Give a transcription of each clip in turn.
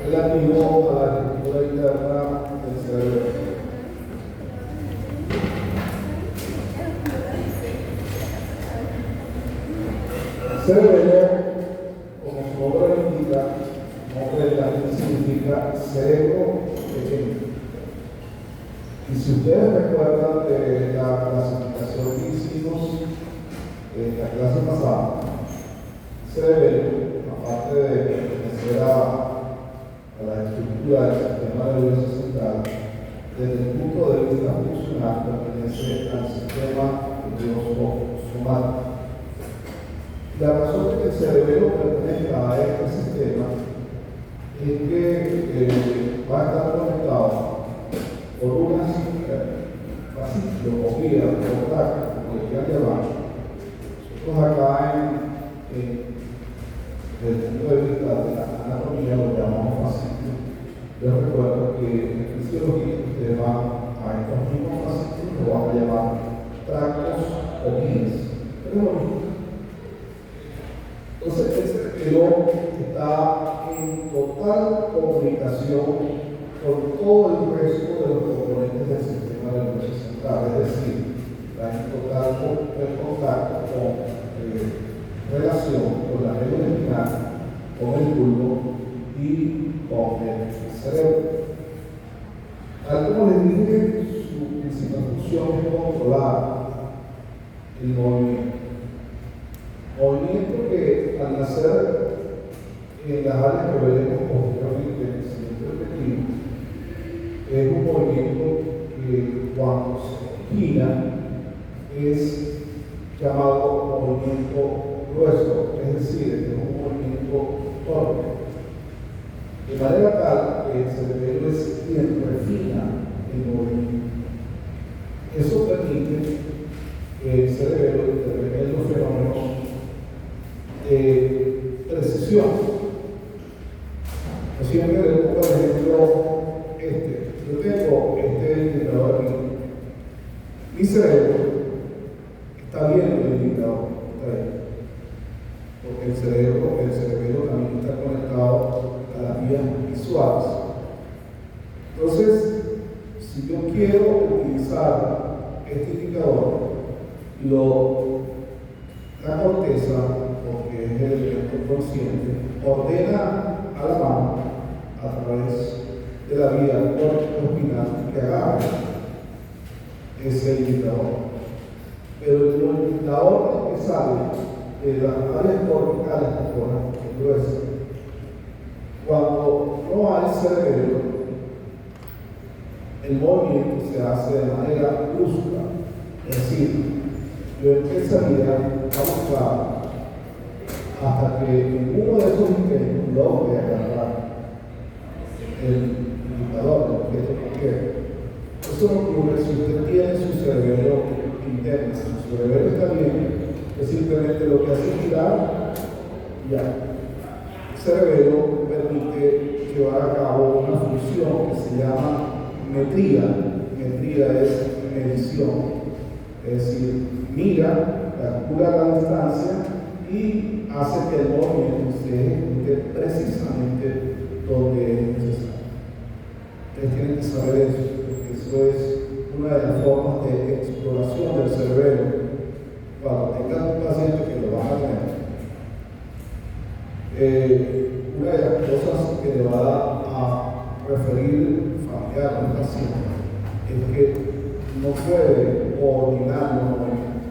relativo a la arquitectura interna del cerebro. Cerebelo, como su nombre indica, nombre latín significa cerebro pequeño. Y si ustedes recuerdan de la clasificación que hicimos en la clase pasada, cerebelo, aparte de pertenecer a la estructura del sistema nervioso central, desde el punto de vista funcional pertenece al sistema nervioso somático. La razón de que el cerebelo pertenezca a este sistema es que va a estar conectado por unas pasillos o vías o tractos, como le quieran llamar. Nosotros acá desde el punto de vista de la anatomía lo llamamos pasillos. Yo recuerdo que en fisiología ustedes van a estos mismos pasillos, lo van a llamar tractos o vías. Pero es lo mismo. Entonces, el cerebelo está en total comunicación con todo el resto de los componentes del sistema nervioso central, es decir, está en total contacto con relación con la médula espinal, con el bulbo y con el cerebro. Tal como les dije, su principal función es controlar el movimiento. Movimiento que al nacer en las áreas que veremos posteriormente en el siguiente objetivo, es un movimiento que cuando se gira es llamado movimiento grueso, es decir, es un movimiento torpe. De manera tal que el cerebelo es quien refina el movimiento. Eso permite que el cerebro intervenga en los fenómenos de precisión. Yo siempre le pongo el ejemplo yo tengo este indicador aquí. Mi cerebro está viendo el indicador, porque el cerebro también está conectado a las vías visuales. Entonces, si yo quiero utilizar este indicador, la corteza, porque es el elemento consciente, ordena a la mano a través de la vía espinal que agarre ese indicador. Pero el indicador que sale de las áreas corticales que gruesas, cuando no hay cerebelo, el movimiento se hace de manera brusca, es decir, yo empezaría a buscar hasta que en uno de esos intentos logre agarrar el indicador del objeto concreto. Eso no ocurre si usted tiene su cerebelo interno. Si su cerebelo está bien, es simplemente lo que hace es girar y ya. El cerebelo permite llevar a cabo una función que se llama metría. Metría es medición. Es decir, mira, calcula la distancia y hace que el movimiento se ejecute precisamente donde es necesario. Ustedes tienen que saber eso, porque eso es una de las formas de exploración del cerebro. Cuando tengan un paciente que lo van a tener, una de las cosas que le va a referir familiar al paciente es que no puede coordinar los movimientos,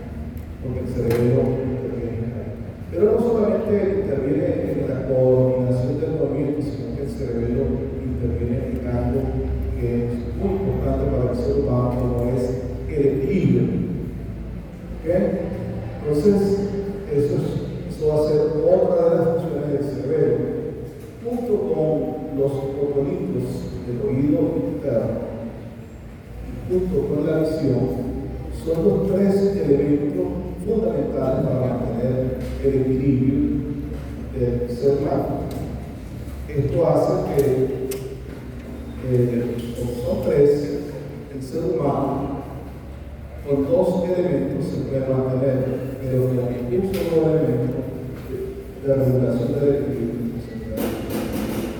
porque el cerebro interviene ahí. Pero no solamente interviene en la coordinación del movimiento, sino que el cerebro interviene en algo que es muy importante para el ser humano, como es el equilibrio. ¿Okay? Entonces, eso va a ser otra de las funciones del cerebro, junto con los otolitos del oído interno, junto con la visión, son los tres elementos fundamentales para mantener el equilibrio del ser humano. Esto hace que, son tres, el ser humano, con dos elementos se puede mantener, pero con un solo elemento de regulación del equilibrio.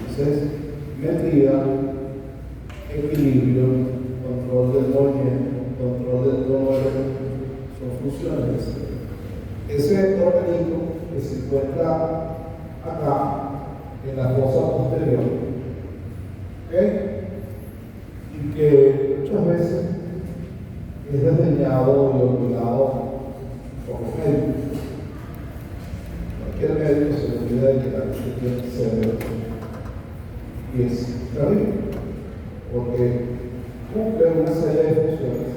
Entonces, medida, equilibrio, control del movimiento, control del tono de son funciones del cerebro. Ese organito que se encuentra acá, en la fosa posterior, ¿okay? Y que muchas veces es desdeñado y olvidado por los médicos. Cualquier médico se le olvida de que la gente tiene el cerebro. Y es terrible, porque cumple una serie de funciones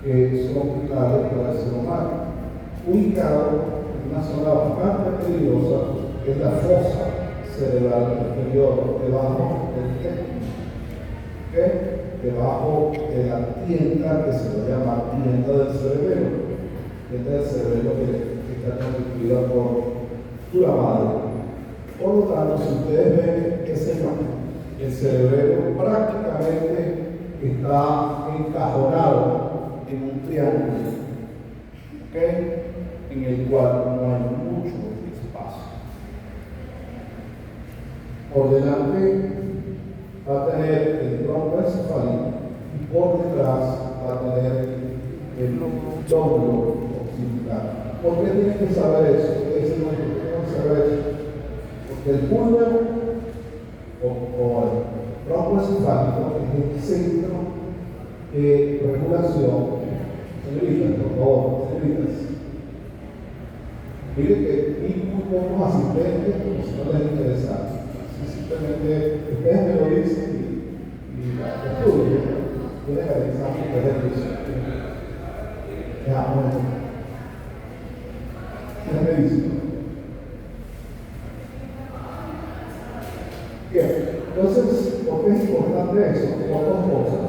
que son vitales para el ser humano. Ubicado en una zona bastante peligrosa, que es la fosa cerebral inferior, debajo del término, ¿okay? Debajo de la tienda que se le llama tienda del cerebelo, tienda del cerebelo que está constituida por la madre. Por lo tanto, si ustedes ven ese imagen, el cerebelo prácticamente está encajonado en un triángulo, ¿okay? En el cual no hay mucho espacio. Por delante va a tener el tronco encefálico y por detrás va a tener el lóbulo occipital. ¿Por qué tienen que saber eso? Ustedes no tienen que saber eso. Porque el pulmón o el tronco encefálico es el centro de regulación. Señoritas, por favor, señoritas. Miren que vi muy pocos asistentes como si no les interesara. Simplemente ustedes me lo dicen y la estudio. Tienen que realizar un ejercicio. Ya, bueno. ¿Quién me dice? Bien, entonces, ¿por qué es importante eso? Por dos cosas.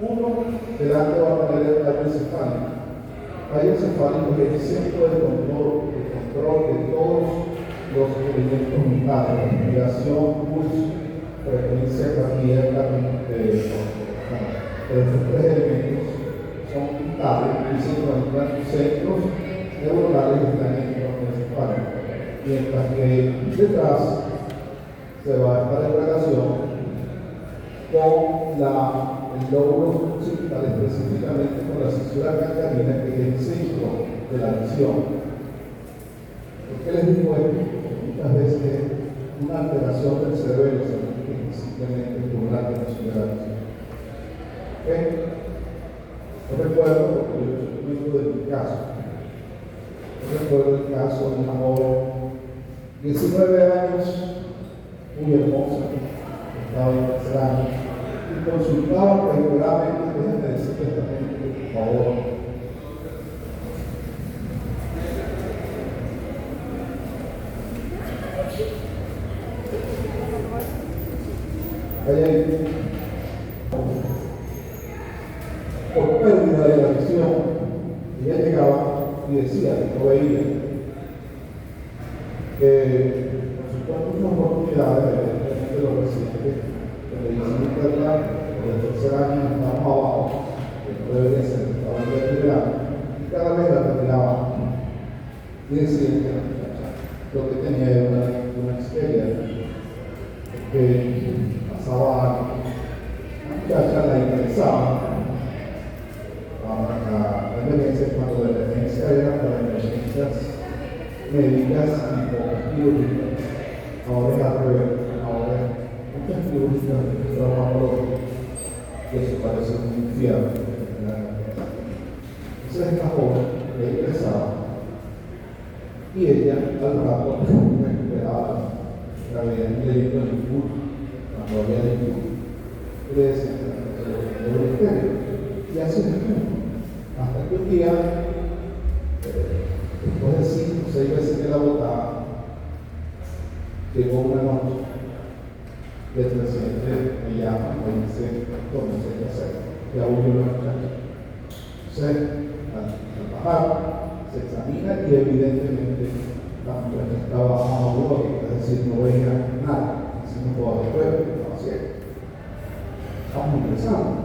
Uno, delante va a tener el tallo encefálico. El tallo encefálico es el centro de control de todos los elementos vitales, respiración, pulso, frecuencia cardíaca, estos tres elementos son vitales y se encuentran en centros neuronales que están en el tronco encefálico. Mientras que detrás se va a estar en relación con el lóbulo occipital, específicamente con la cintura ganglional, que es el centro de la visión. ¿Por qué les digo esto? Porque muchas veces una alteración del cerebro se produce simplemente por una alteración de la visión. ¿Okay? Yo recuerdo, porque yo soy amigo de mi caso, yo recuerdo el caso de una joven, 19 años, muy hermosa, que estaba en tercer año, y consultaba regularmente, déjenme decirle esta gente, por favor. Por pérdida de la visión, ella llegaba y decía que no veía, que consultó muchas oportunidades de los residentes de medicina interna, por el tercer año estamos abajo, que no debería ser, estaba en el primer año, y cada vez la retiraba y decía que lo que tenía era una experiencia que pasaba, la muchacha la interesaba. La emergencia, cuando la emergencia era para emergencias médicas y quirúrgicas, ahora es al revés, ahora muchas quirúrgicas traumatológicas, que eso parece un infierno. Entonces esta joven le interesaba y ella al rato recuperaba, la veía leyendo el impulso, cuando había el impulso, y le decía, y así es. Hasta que un día, después de 5 o 6 veces que la botaba, llegó una noche y el presidente me llama y me dice, ¿cómo se hacer? Ya huyó la muchacha. Entonces, al bajar, se examina y evidentemente la muchacha estaba amargórica, es decir, no veía nada, sino todo de fuego, estaba ciego. Estamos ingresando.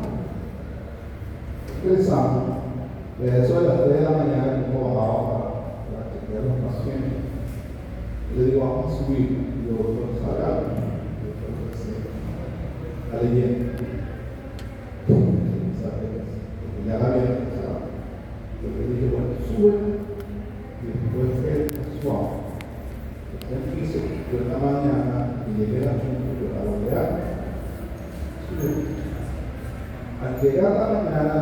Desde eso de las 3 de la mañana yo bajaba para atender a los pacientes. Y le digo, vamos a subir. Y yo, salga. leyendo. Porque ya la había empezado. Yo le dije, bueno, sube y después fue suave. Él quiso, yo en la mañana y llegué a la sube. Al llegar a la mañana,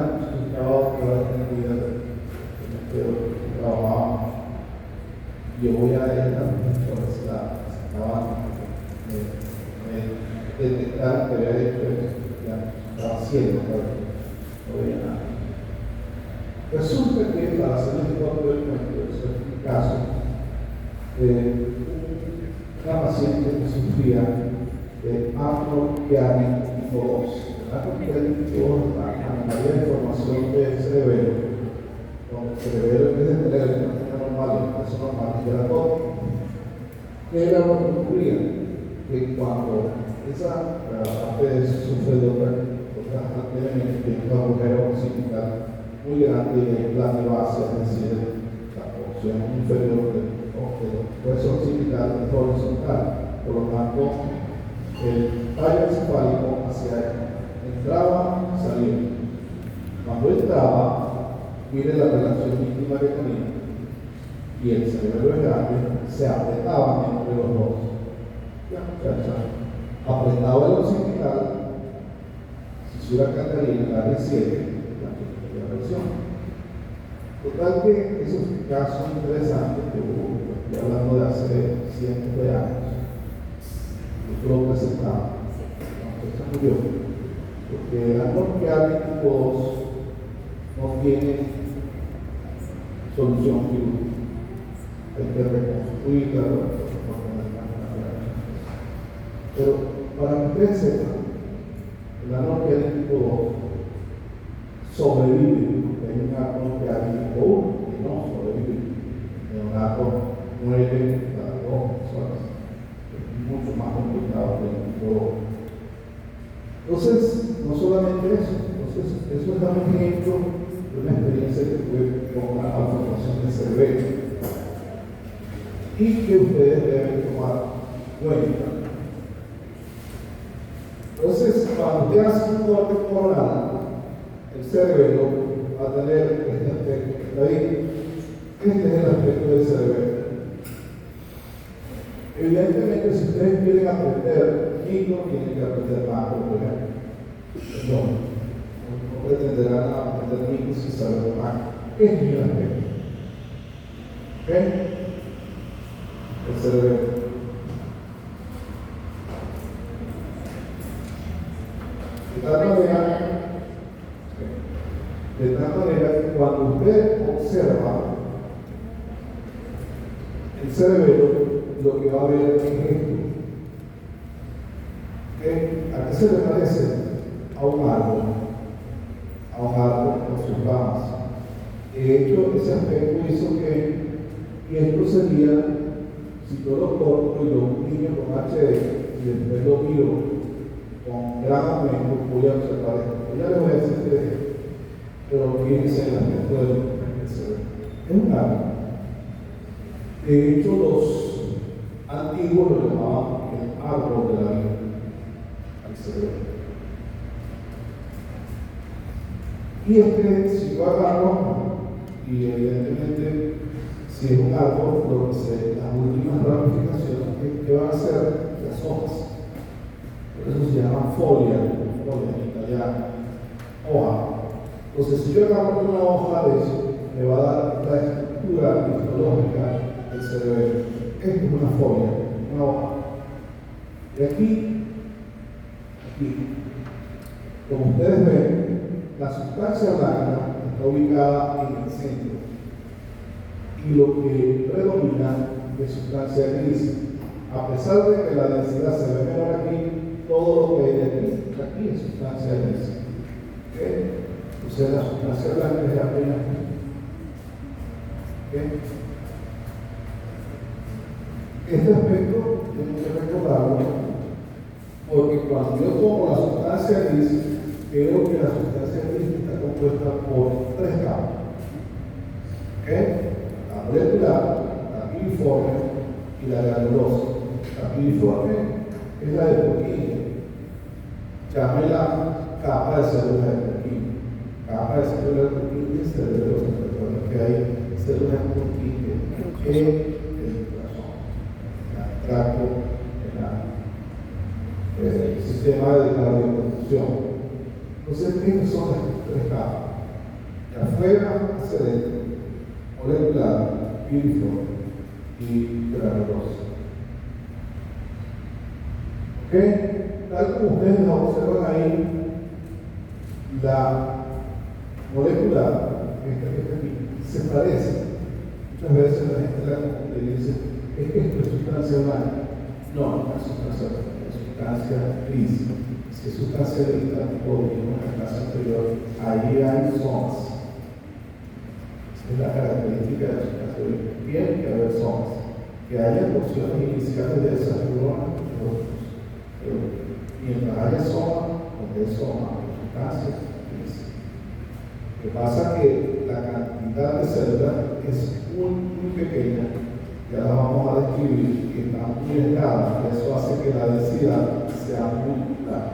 estaba otra vez en el día de trabajo. Yo voy a ir a la universidad, me detectaron que había hecho eso, ya estaba ciego, no veía nada. Resulta que, para hacer el corto del cuento, eso es mi caso, una paciente que sufría de atrofiarme tipo 2. Atrofiarme tipo 2 es la anomalía de formación del cerebelo. El cerebelo, en vez de tener el normal, el peso normal, era todo. ¿Qué era lo que ocurría? Que cuando esa parte sufre de otras elementos, que es una agujero occipital muy grande y la base, es decir, la porción inferior del hueso occipital es horizontal, por lo tanto, el tallo encefálico hacia entraba, salía. Cuando entraba, mire la relación íntima que tenía, y el cerebro grande se apretaba entre los dos. La muchacha apretaba el occipital, fisura catarina, la área 7, la versión. Total que es un caso interesante que hubo, estoy hablando de hace cientos de años. Yo lo presentaba, aunque se murió, porque la atrofiarme tipo 2 no tiene solución quirúrgica. Hay que reconstruirla, pero para que ustedes sepan, la atrofiarme tipo 2 sobrevive. Hay un atrofiarme tipo 1 que no sobrevive. El neonato muere cada 2 personas. Es mucho más complicado que el tipo 2. Entonces, no solamente eso, eso es un ejemplo de una experiencia que tuve con la malformación del cerebro y que ustedes deben tomar cuenta. Entonces, cuando usted hace un corte coronal, el cerebro va a tener este aspecto. Ahí, este es el aspecto del cerebro. Evidentemente, si ustedes quieren aprender micro, tienen que aprender macro, por ejemplo. No pretenderán aprender micro si saben macro. Este es el aspecto. ¿Ok? El cerebro. De tal manera que cuando usted observa el cerebro, lo que va a ver es esto. ¿A qué se le parece? A un árbol con sus ramas. De hecho, ese aspecto hizo que, y esto sería, si yo lo corto y lo niño con HD y después lo miro con gran aumento, voy a observar esto. Ya les voy a decir que es esto, pero fíjense el aspecto del cerebro. Es un árbol. De hecho, los antiguos lo llamaban el árbol de la vida, al cerebro. Y si yo agarro, y evidentemente, si es un árbol, las últimas ramificaciones que van a ser las hojas. Por eso se llama folia en italiano, hoja. Entonces, si yo agarro una hoja de eso, me va a dar la estructura histológica del cerebro. Esto es una folia, una hoja. Y aquí, como ustedes ven, la sustancia blanca está ubicada en el centro. Y lo que predomina es sustancia gris. A pesar de que la densidad se ve menor aquí, todo lo que hay aquí es sustancia gris. ¿Okay? O sea, la sustancia blanca es apenas ¿okay? Este aspecto tengo que recordarlo, porque cuando yo tomo la sustancia gris, veo que la sustancia gris está compuesta por 3 capas. ¿Okay? La molecular, la piriforme y la granulosa. La piriforme es la de Purkinje. llámela capa de células de Purkinje. Capa de células de Purkinje, cerebros, recuerden que hay células de Purkinje en el corazón, en el tracto, en el sistema de radioproducción. Entonces, estas son las tres capas. De afuera hacia adentro, molecular, piriforme y granulosa. ¿Ok? Tal como ustedes nos observan ahí, la molecular, esta que está aquí, se parece. Muchas veces la gente la confunde y dice, es que esto es sustancia blanca. No, no es sustancia blanca, es sustancia gris. Si es sustancia gris, como dijimos en la clase anterior, ahí hay zonas. Es la característica de la sustancia gris. Tiene que haber zonas. Que haya porciones iniciales de esas neuronas, pero mientras haya zona, donde hay zona, hay sustancia gris. Lo que pasa es que la cantidad de células es muy pequeña, ya la vamos a describir, que está muy elevada, y eso hace que la densidad sea muy clara.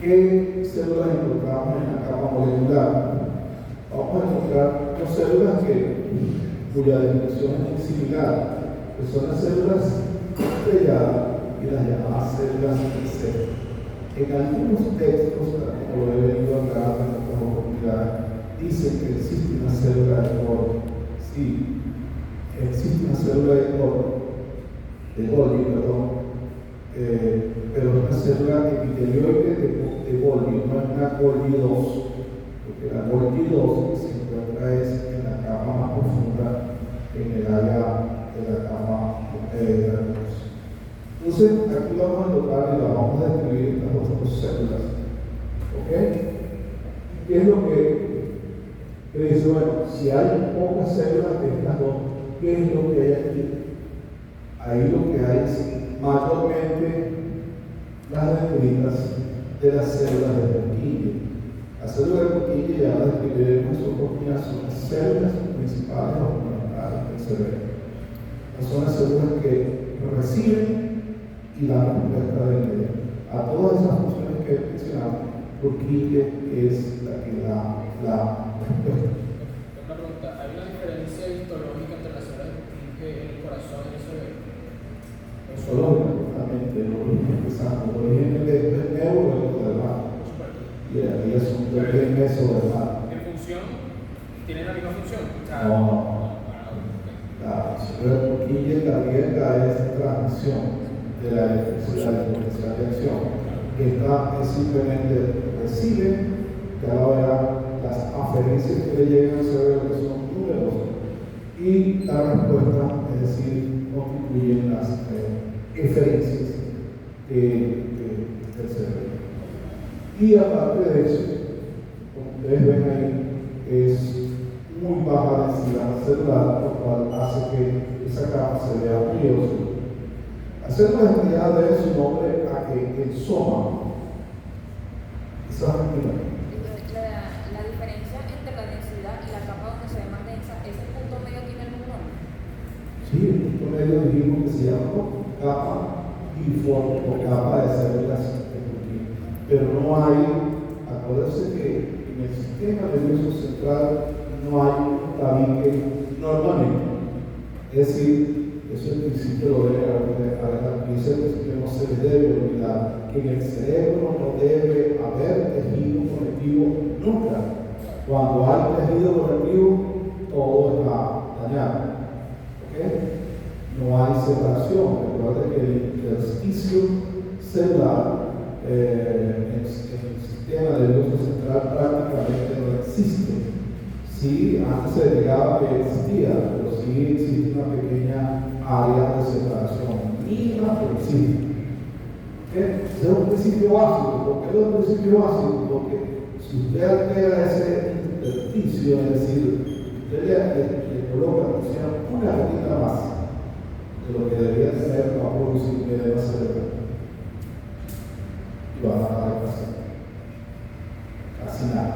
¿Qué células encontramos en la capa molecular? Vamos a encontrar dos células cuya definición es muy similar, que son las células estrelladas y las llamadas células C. En algunos textos, como lo he venido acá en otras oportunidades, dicen que existe una célula de Golgi. Sí, existe una célula de Golgi, pero es una célula epitelioide de Golgi, no es una Golgi 2, porque la Golgi 2 se encuentra en la capa más profunda, en el área de la capa granulosa. Entonces, aquí vamos a notar y la vamos a describir estas dos células. ¿Ok? ¿Qué es lo que dice? Bueno, si hay pocas células de estas dos, ¿qué es lo que hay aquí? Ahí lo que hay es mayormente las dendritas de las células de Purkinje. Las células de Purkinje ya las describiremos en su oportunidad, son las células principales o fundamentales del cerebro. Son las células que reciben y la respuesta de ella. A todas esas funciones que he mencionado, Purkinje es la que da la respuesta. Una pregunta, ¿hay una diferencia histológica entre las células de Purkinje en el corazón y el cerebro? Histológica, totalmente, el origen empezando, el origen del neurodermal. Y ahí es un origen mesodermal. ¿En función? ¿Tienen la misma función? No. La célula de Purkinje, la rienda es transmisión de la electricidad de potencial de acción. Esta es simplemente recibe, que ahora verá las aferencias que le llegan al cerebro, que son numerosas, y la respuesta, es decir, constituyen las eferencias del cerebro. Y aparte de eso, como ustedes ven ahí, es muy baja densidad celular, lo cual hace que esa capa se vea muy oscura. La célula estrelladas debe su nombre a que el soma, La diferencia entre la densidad y la capa donde se ve más densa, ¿ese punto medio tiene algún nombre? sí, el punto medio dijimos que se llama capa piriforme o capa de células de Purkinje. Pero no hay, acuérdense que en el sistema nervioso central no hay un tabique normalmente. Es decir, eso en principio lo debe haber que no se le debe olvidar, que en el cerebro no debe haber tejido conectivo nunca. Cuando hay tejido conectivo, todo está dañado. ¿Okay? No hay separación. Recuerden que el intersticio celular en el sistema nervioso central prácticamente no existe. Sí, antes se negaba que existía, pero sí existe una pequeña área de separación mínima, pero existe. Es un principio básico. ¿Por qué es un principio básico? Porque si usted altera ese intersticio, es decir, usted le coloca una gotita más de lo que debería tener para producir edema cerebral, y va a matar al paciente. Casi nada.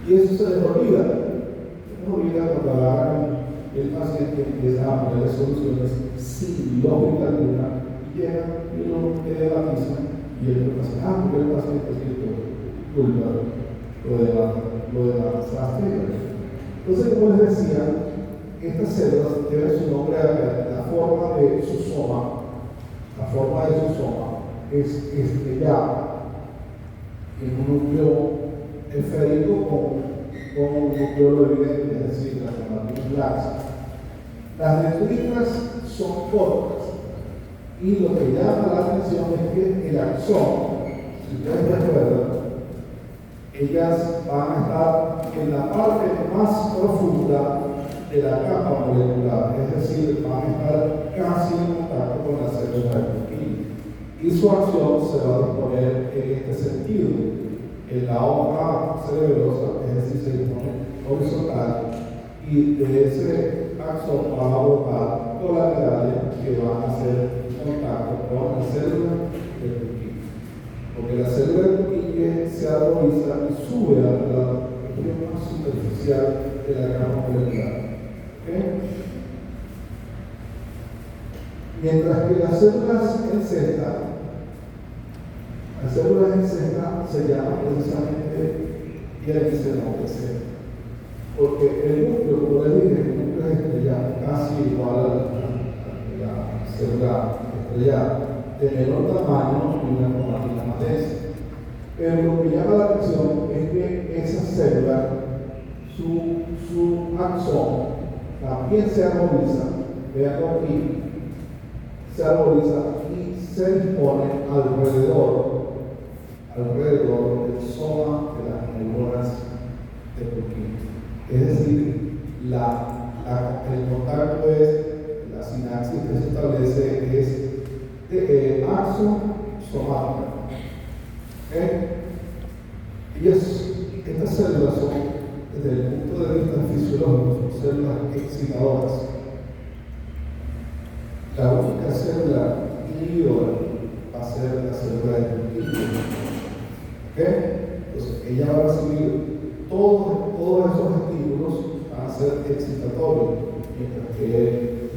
Y eso se les olvida. Se les olvida cuando agarran el paciente empieza a ponerle soluciones sin lógica alguna llegan y uno le batizan y ellos pasan, porque el paciente es culpa, lo de las células. Entonces, como les decía, estas células deben su nombre a la forma de su soma. La forma de su soma es estrellada en un núcleo esférico con un núcleo evidente, es decir, las hemátinas laxas. Las dendritas son cortas y lo que llama la atención es que el axón, si ustedes recuerdan, ellas van a estar en la parte más profunda de la capa molecular, es decir, van a estar casi en contacto con la célula del Purkinje. Y su acción se va a disponer en este sentido. En la hoja cerebrosa, es decir, se dispone horizontal, y de ese axón van a botar colaterales que van a hacer contacto con la célula del Purkinje. Porque la célula del Purkinje se arboriza y sube a la región más superficial de la capa molecular. ¿Okay? Mientras que las células en cesta se llaman precisamente, y aquí se llama cesta, porque el núcleo, como les dije, el núcleo es estrellado, casi igual a la célula estrellada, de menor tamaño y una cromatina más densa. Pero lo que llama la atención es que esa célula, su axón, también se arboriza, veanlo aquí, se arboriza y se dispone alrededor del soma de las neuronas de Purkinje. Es decir, el contacto la sinapsis que se establece es de axosomática. Y estas células son, desde el punto de vista fisiológico, son células excitadoras. La única célula inhibidora va a ser la célula de Purkinje. Entonces, ella va a recibir todos esos estímulos, van a ser excitatorios, mientras que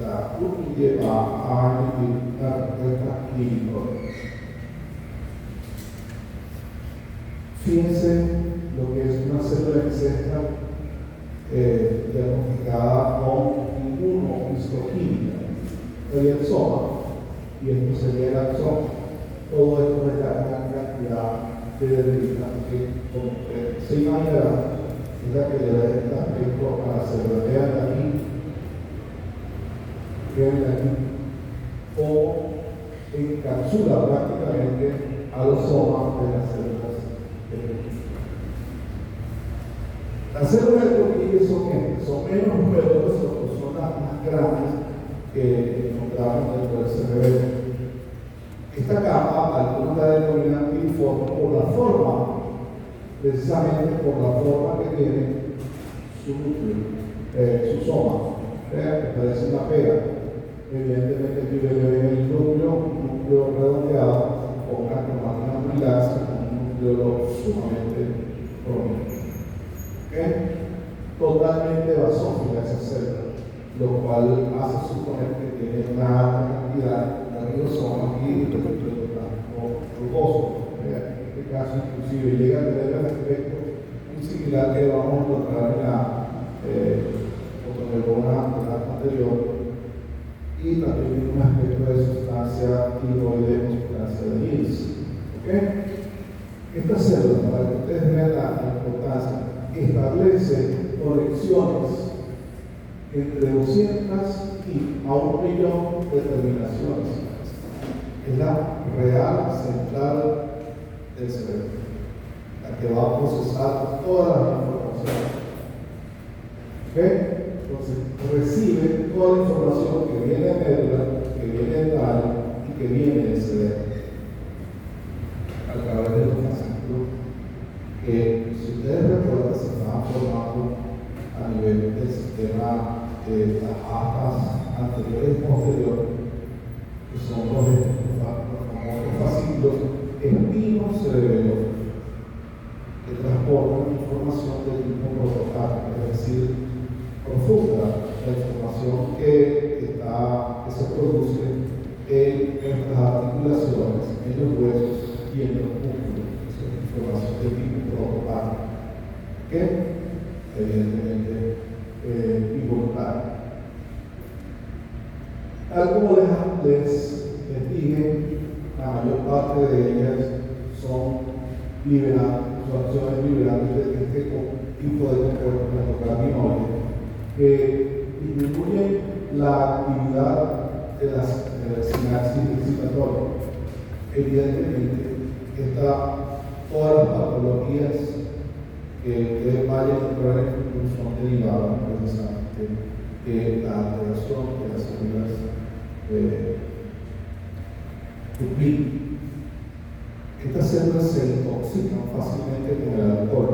la Purkinje va a emitir la respuesta inhibitoria. Fíjense lo que es una célula encefálica diagnosticada con inmunohistoquímica. Sería el soma y esto sería el axón. Todo esto es la gran cantidad de dendritas que, como se imaginarán, es la que le da este aspecto a la célula. Vean aquí, o encapsula prácticamente a los somas de las células de Purkinje. Las células de Purkinje son menos numerosas, son las más grandes que encontramos dentro del cerebro. Esta capa, algunos la denominan piriforme por la forma, precisamente por la forma que tiene su núcleo, su soma. Vean que parece una pera. Evidentemente aquí ven el núcleo redondeado con una cromatina muy laxa, con un núcleo sumamente prominente. Totalmente basófila esa célula, lo cual hace suponer que tiene una cantidad de ribosomas y de glucoso. En este caso, inclusive, llega a tener el aspecto muy similar que vamos a encontrar en la fotoneurona anterior, y también tiene un aspecto de sustancia tiroide o sustancia de His. Esta célula, para que ustedes vean la importancia, establece conexiones entre 200 y a 1 millón de terminaciones. Es la real central del cerebro, la que va a procesar todas las informaciones. Entonces, recibe toda la información que viene de médula, que viene del área y que viene del cerebro a través de los fascículos que, si ustedes recuerdan, se estaban formando a nivel del sistema de las astas anteriores y posteriores, que son los famosos fascículos espinos cerebrosos, que transportan información del tipo protocápico, es decir, profunda, la información que se produce en nuestras articulaciones, en los huesos y en los músculos. Eso es información de tipo protopático, que evidentemente involuntario. Tal como les dije, la mayor parte de ellas son liberantes, son acciones liberantes de este tipo de endocannabinoides que disminuyen la actividad de las sinapsis excitatorias. Evidentemente, todas las patologías que ustedes vayan a encontrar en el futuro son derivadas precisamente de la alteración de las células Kuprin. Estas células se intoxican fácilmente con el alcohol,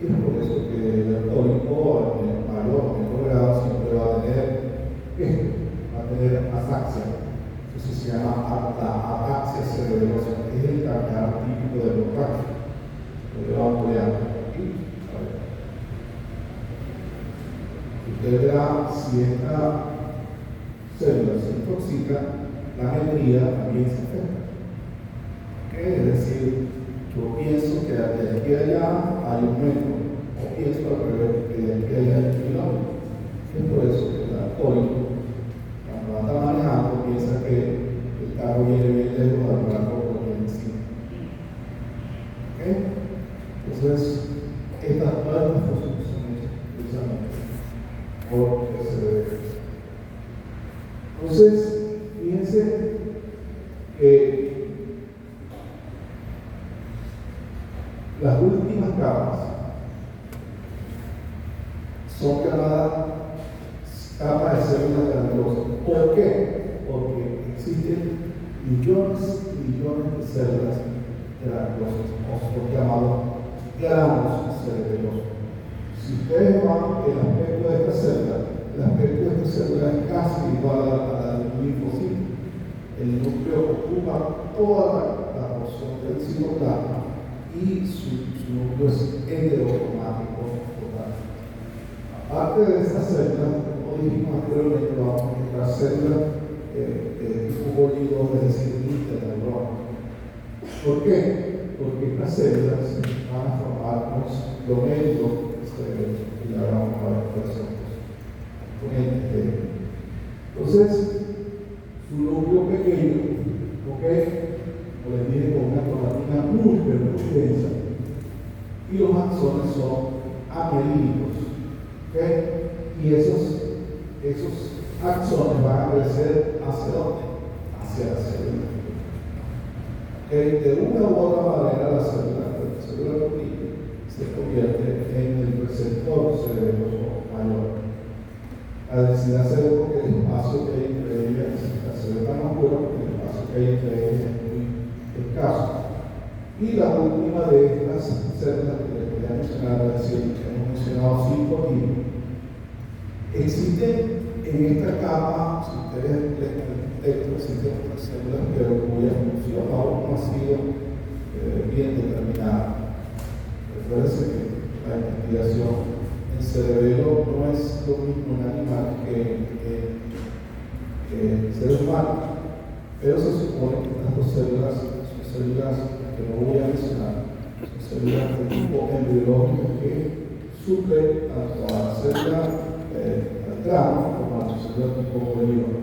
y es por eso que el alcohólico en el mayor o menor grado siempre va a tener ataxia. Eso se llama la ataxia cerebrosa, que es el caminar típico del borracho. Lo vamos a ver aquí. Usted verá si esta célula se intoxica, la energía también se afecta. Es decir, yo pienso que de aquí a allá hay un metro, o pienso al revés, que de aquí a allá hay un kilómetro. Es por eso que el alcohólico, cuando anda manejando, piensa que el carro viene bien lejos del barco porque viene encima. ¿Okay? Entonces, estas nuevas funciones son hechas precisamente por el cerebro. Entonces, fíjense que las últimas capas son llamadas capas de células granulosas. ¿Por qué? Porque existen millones y millones de células granulosas, o son llamados gránulos cerebelosos. Si ustedes van el aspecto de esta célula, el aspecto de esta célula es casi igual a la del linfocito. El núcleo ocupa toda la porción del citoplasma y su núcleo es enderocromático total. Aparte de estas células, como dijimos anteriormente, vamos a encontrar células de tipo bolígrafo, es decir, interneuronas. ¿Por qué? Porque estas células van a formar los glomérulos cerebrales, y la vamos a ver cuáles son los componentes. Entonces, su núcleo pequeño, ¿ok? Como les dije, con una cromatina muy densa, y los axones son amielínicos, ¿ok? Y esos axones van a crecer ¿hacia dónde? Hacia la célula. ¿Okay? De una u otra manera, la célula se convierte en el receptor cerebroso mayor. La densidad se ve porque el espacio que hay entre ellas, la célula está más pura porque el espacio que hay entre ellas es muy escaso. Y la última de estas células que les voy a mencionar, es decir, que hemos mencionado 5 aquí, existen en esta capa, si ustedes leen el texto, existen otras células, pero cuya función aún no ha sido bien determinada. Recuerden que la investigación en cerebelo no es lo mismo en animal que en seres humanos, pero se supone que estas dos células son células que no voy a mencionar, son células de tipo embriológico que suplen tanto a la célula al grano como a la célula tipo bolígrafo.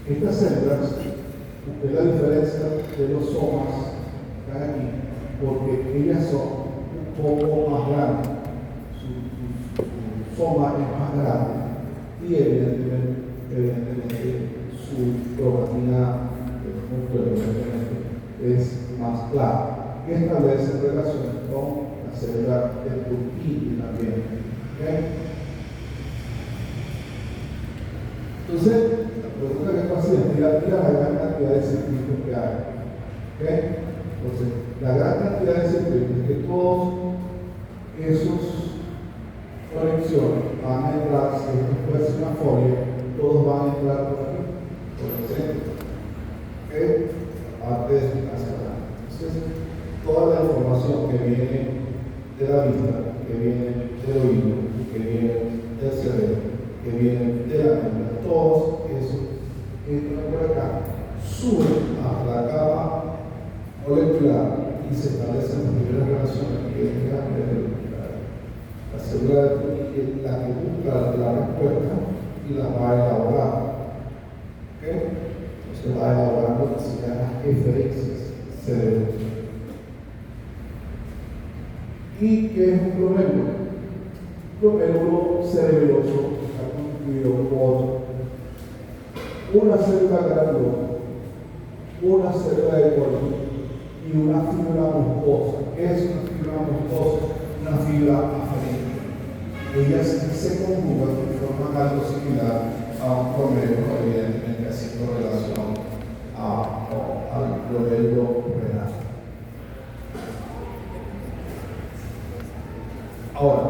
Estas células, es la diferencia de los somas que están aquí, porque ellas son un poco más grandes, su soma es más grande y evidentemente su cromatina es más clara, que establece relaciones con la célula del Purkinje también. ¿Okay? Entonces, la pregunta que tú hacías, mira la gran cantidad de circuitos que hay. ¿Okay? Entonces, la gran cantidad de circuitos es que todos esos conexiones van a entrar, si esto puede ser una folia, todos van a entrar por aquí, por el centro. ¿Okay? Aparte de su hacia adelante. Entonces, toda la información que viene de la vista, que viene del oído, que viene del cerebro, que viene de la mente, todos esos entran por acá, suben hasta la capa molecular y se establecen las primeras relaciones que es la célula de la que busca la respuesta y la va a elaborar. ¿Okay? Entonces va a elaborar lo que se llama eferencias cerebrales. ¿Y qué es un glomérulo? Un glomérulo cerebeloso está constituido por una célula granulosa, una célula de Golgi y una fibra muscosa. ¿Qué es una fibra muscosa? Una fibra aferente. Ellas se conjugan y forman algo similar a un glomérulo, evidentemente haciendo relación al glomérulo renal. Ahora,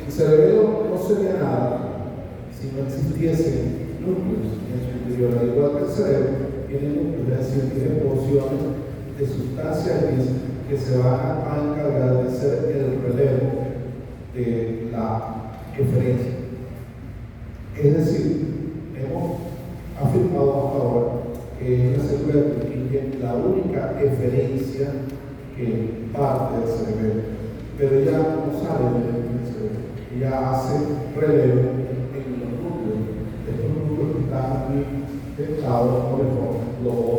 el cerebelo no sería nada si no existiesen núcleos en su interior, al igual que el cerebro tiene núcleos, es decir, tiene porciones de sustancias que se van a encargar de hacer el relevo de la eferencia. Es decir, hemos afirmado hasta ahora que es la célula de Purkinje la única eferencia que parte del cerebelo, pero ella no sale del cerebro, ella hace relevo en los núcleos. Estos núcleos que están aquí dentados por el globo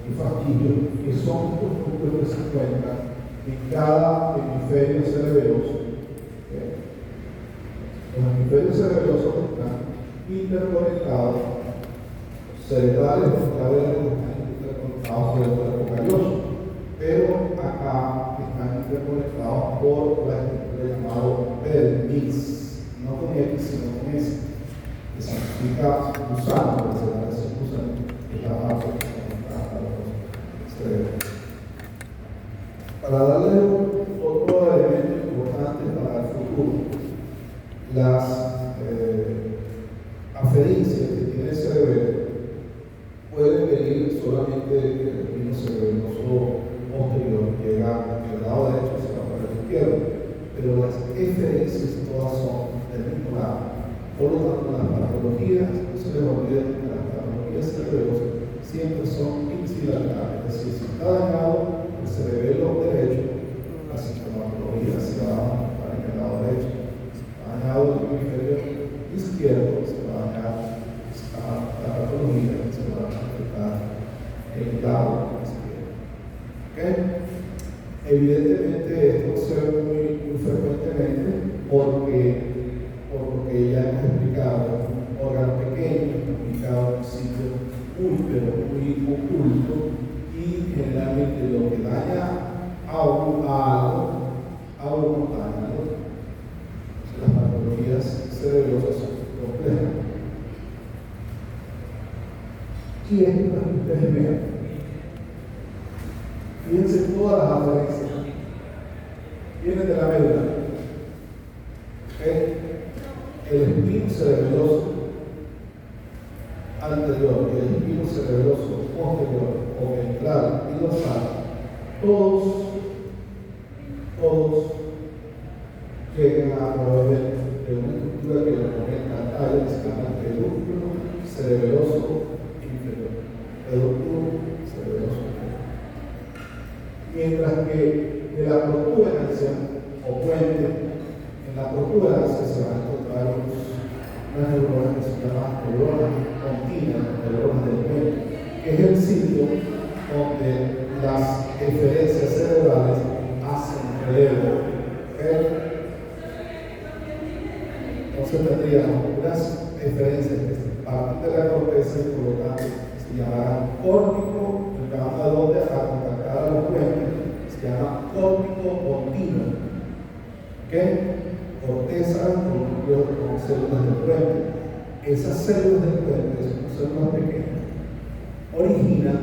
y fasciculus, que son los núcleos que se encuentran en cada hemisferio cerebeloso. Los hemisferios cerebelosos están interconectados, cerebrales, los claveles están interconectados por el cuerpo calloso, pero acá están interconectados por la estructura llamada permis, no con X sino con S, que significa gusano, que se da ese gusano, que es la parte que conecta a los cerebros. Para darle otro elemento importante para el futuro, las aferencias que tiene el cerebelo pueden venir solamente del espino cerebeloso posterior, llega del lado derecho hacia la parte izquierda, pero las eferencias todas son del mismo lado. Por lo tanto, las patologías, no se les olvide que las patologías cerebelosas siempre son ipsilaterales, es decir, si está dañado el cerebelo derecho, la sintomatología se va a manifestar en el lado derecho. Dañado el hemisferio izquierdo, se va a dañar la patología, se va a manifestar en el lado izquierdo. ¿Okay? Evidentemente esto se ve muy frecuentemente porque ya hemos explicado un órgano pequeño, ubicado en un sitio muy oculto, y generalmente lo que daña a uno daña a otro. Las patologías cerebrosas son complejas. Y esto es lo que ustedes ven. Fíjense todas las aferencias. Vienen de la médula. El espino cerebeloso anterior y el espino cerebeloso posterior o ventral y dorsal, todos llegan a través de una estructura que lo conecta al tallo, que se llama pedúnculo cerebeloso inferior. Pedúnculo cerebeloso inferior. Mientras que de la protuberancia o puente, en la protuberancia se van a encontrar unas neuronas que se llaman neuronas continuas, neuronas del puente, que es el sitio donde las eferencias cerebrales hacen relevo. Entonces tendríamos unas eferencias que parten de la corteza y por lo tanto se llamarán córtico, llegando a donde a contactar a los puentes, se llama córtico continuo. Corteza con células del puente. Esas células del puente son células pequeñas, originan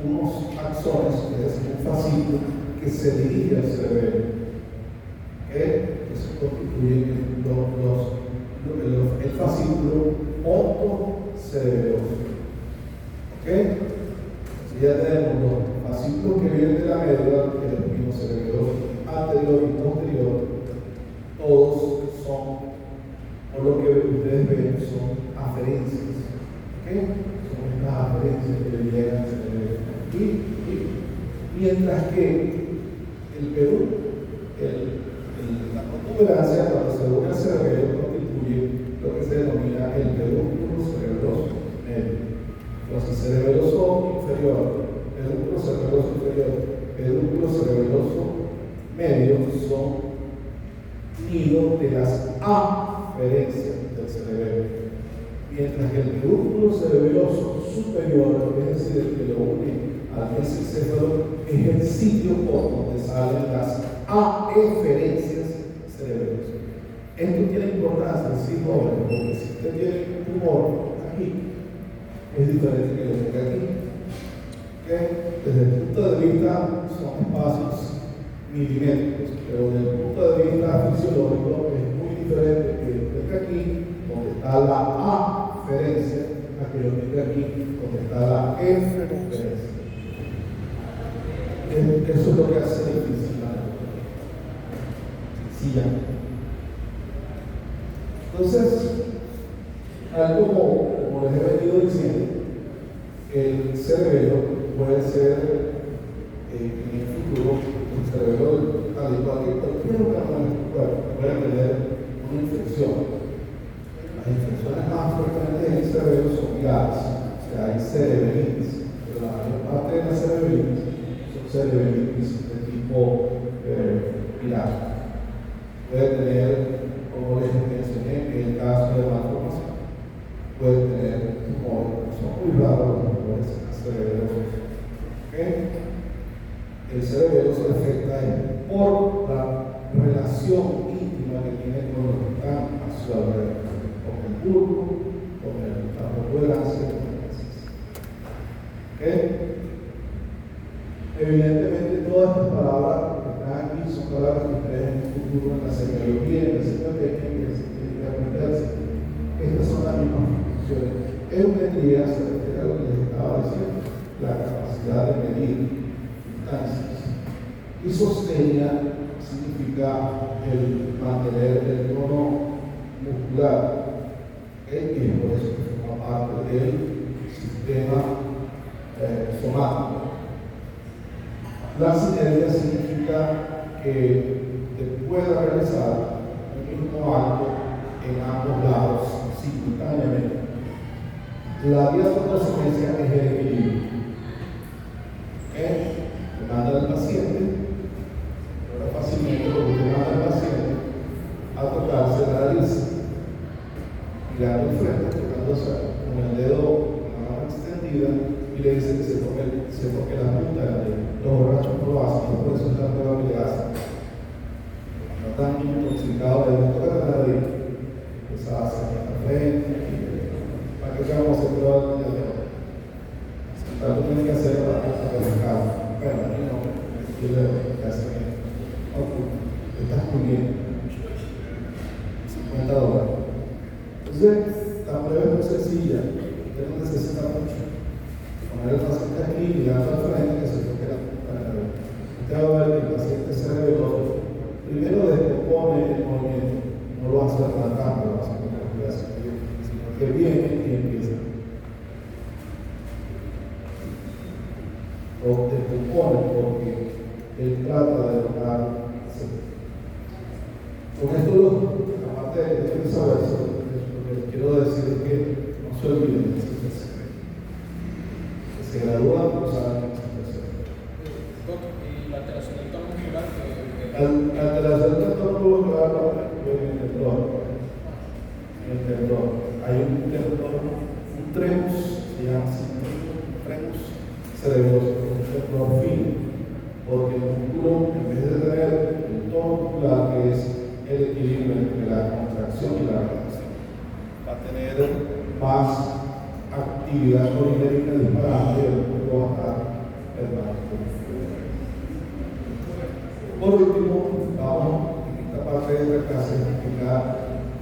unos axones, es decir, un fascículo que se dirige al cerebro, que se constituyen el fascículo ontocerebeloso. Ya tenemos los fascículos que vienen de la médula, el espino cerebeloso anterior y posterior, todos son, por lo que ustedes ven, son aferencias. Son estas las aferencias que le llegan al cerebelo. Y mientras que el Perú, la protuberancia, cuando se une al cerebelo, constituye lo que se denomina el pedúnculo cerebroso medio. Entonces, cerebeloso inferior, pedúnculo cerebroso inferior, pedúnculo cerebroso medio son nido de las aferencias del cerebelo, mientras que el pedúnculo cerebeloso superior, es decir, el que lo une al mesencéfalo, es el sitio por donde salen las aferencias cerebrales. Esto tiene importancia, sí, jóvenes, porque si usted tiene un tumor aquí, es diferente que lo que aquí. ¿Okay? Desde el punto de vista son espacios milimétricos, pero desde el punto de vista fisiológico es muy diferente que aquí, donde está la aferencia, a que lo que aquí, donde está la eferencia. Eso es lo que hace difícil. Sí, ya. Entonces, algo como les he venido diciendo, el cerebelo puede ser en el futuro, el cerebelo, al igual que cualquier órgano del cuerpo, puede tener una infección. Las infecciones más frecuentes en el cerebelo son viales, o sea, hay cerebrinitis, pero la mayor parte de las cerebrinitis son cerebrinitis de tipo viral. Puede tener, como les mencioné, en el caso de malformación, puede tener tumores, son muy raros los tumores cerebrosos. ¿Okay? El cerebelo se afecta por la relación íntima que tiene con los que están a su alrededor, con el bulbo, con la protuberancia, con el meses. ¿Okay? Evidentemente, todas estas palabras que están aquí son palabras que ustedes en el futuro, en la semiología, en la psicotécnica, tienen que aprenderse. Estas son las mismas funciones. Eumetría se refiere a lo que les estaba diciendo, la capacidad de medir distancias. Y sostenia significa el mantener el tono muscular, que es por eso que forma parte del sistema somático. La sinergia significa que se pueda realizar el mismo acto en ambos lados simultáneamente. La diafotosemesia es el equilibrio. Le manda al paciente, pero fácilmente lo que manda al paciente a tocarse la nariz, mirando el frente, tocándose con el dedo, con la mano extendida, y le dice que se toque la punta de la nariz. Los borrachos no lo hacen, por eso es la prueba que le hacen. No están intoxicados de tocar la nariz, pues hacen la frente, para que veamos el prueba de la Tanto tiene que hacer para verificar. Bueno, aquí no, aquí le hacen estás muy bien. $50. Entonces, la prueba es muy sencilla, usted no necesita mucho. Poner el paciente aquí, mirando al frente, que se toque la punta de la nariz. Usted va a ver que el paciente cerebroso primero descompone el movimiento, no lo hace arrancando, lo hace con la respiración, sino que viene y empieza. Lo descompone porque él trata de lograr hacer. Con esto, aparte de que tienen que saber eso, lo que les quiero decir es que no se olviden de ese secreto. Que se gradúan, pero saben que se secreto. Y la alteración del tono muscular alteración del tono muscular en el tendón. En el tendón. Hay un tendón, un tremus, se llama así, un tremus cerebroso, un tendón fino, porque el músculo, en vez de tener el tono muscular, que es el equilibrio entre la contracción y la relajación, va a tener más actividad colinérica disparada y el músculo va a estar permanente. Por último, vamos en esta parte de la clase a explicar